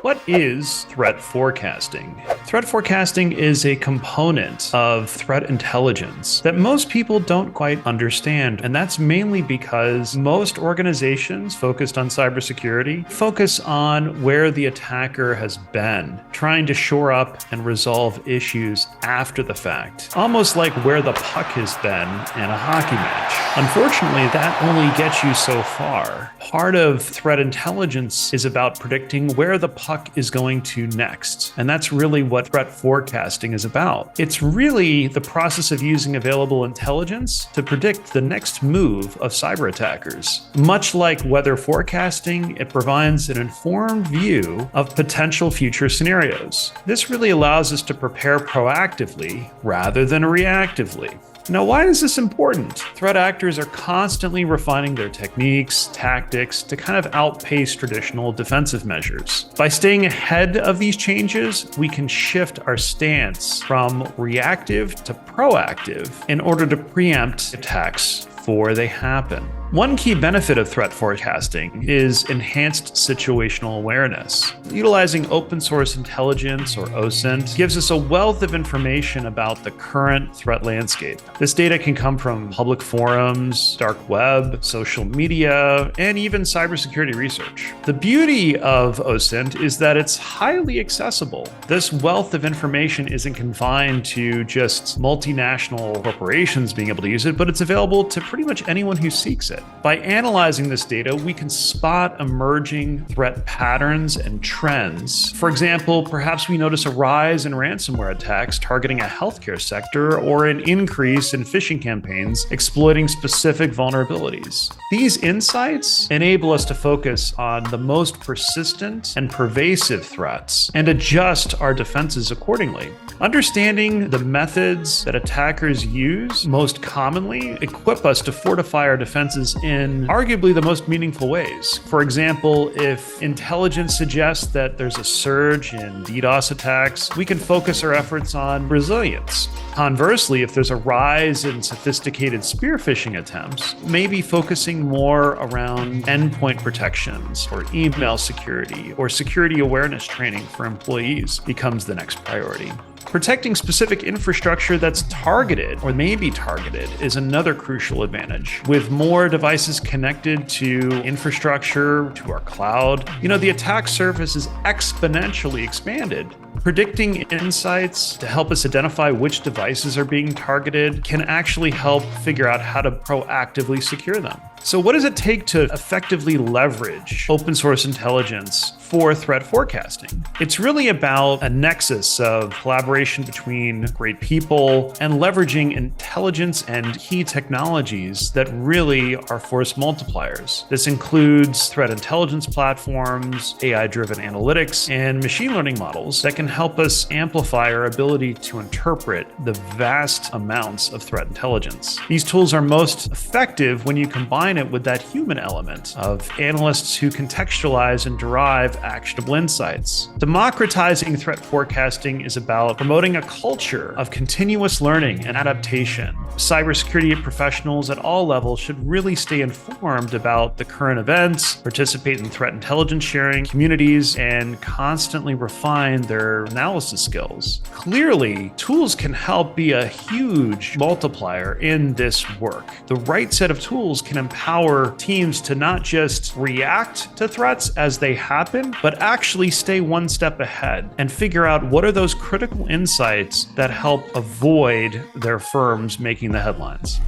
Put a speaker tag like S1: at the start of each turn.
S1: What is threat forecasting? Threat forecasting is a component of threat intelligence that most people don't quite understand, and that's mainly because most organizations focused on cybersecurity focus on where the attacker has been, trying to shore up and resolve issues after the fact, almost like where the puck has been in a hockey match. Unfortunately, that only gets you so far. Part of threat intelligence is about predicting where the puck is going to next, and that's really what threat forecasting is about. It's really the process of using available intelligence to predict the next move of cyber attackers. Much like weather forecasting, it provides an informed view of potential future scenarios. This really allows us to prepare proactively rather than reactively. Now, why is this important? Threat actors are constantly refining their techniques, tactics to kind of outpace traditional defensive measures. By staying ahead of these changes, we can shift our stance from reactive to proactive in order to preempt attacks before they happen. One key benefit of threat forecasting is enhanced situational awareness. Utilizing open source intelligence, or OSINT, gives us a wealth of information about the current threat landscape. This data can come from public forums, dark web, social media, and even cybersecurity research. The beauty of OSINT is that it's highly accessible. This wealth of information isn't confined to just multinational corporations being able to use it, but it's available to pretty much anyone who seeks it. By analyzing this data, we can spot emerging threat patterns and trends. For example, perhaps we notice a rise in ransomware attacks targeting a healthcare sector, or an increase in phishing campaigns exploiting specific vulnerabilities. These insights enable us to focus on the most persistent and pervasive threats and adjust our defenses accordingly. Understanding the methods that attackers use most commonly equip us to fortify our defenses in arguably the most meaningful ways. For example, if intelligence suggests that there's a surge in DDoS attacks, we can focus our efforts on resilience. Conversely, if there's a rise in sophisticated spear phishing attempts, maybe focusing more around endpoint protections or email security or security awareness training for employees becomes the next priority. Protecting specific infrastructure that's targeted or may be targeted is another crucial advantage. With more devices connected to infrastructure, to our cloud, the attack surface is exponentially expanded. Predicting insights to help us identify which devices are being targeted can actually help figure out how to proactively secure them. So what does it take to effectively leverage open source intelligence for threat forecasting? It's really about a nexus of collaboration between great people and leveraging intelligence and key technologies that really are force multipliers. This includes threat intelligence platforms, AI-driven analytics, and machine learning models that can help us amplify our ability to interpret the vast amounts of threat intelligence. These tools are most effective when you combine it with that human element of analysts who contextualize and derive actionable insights. Democratizing threat forecasting is about promoting a culture of continuous learning and adaptation. Cybersecurity professionals at all levels should really stay informed about the current events, participate in threat intelligence sharing communities, and constantly refine their analysis skills. Clearly, tools can help be a huge multiplier in this work. The right set of tools can empower teams to not just react to threats as they happen, but actually stay one step ahead and figure out what are those critical insights that help avoid their firms making the headlines.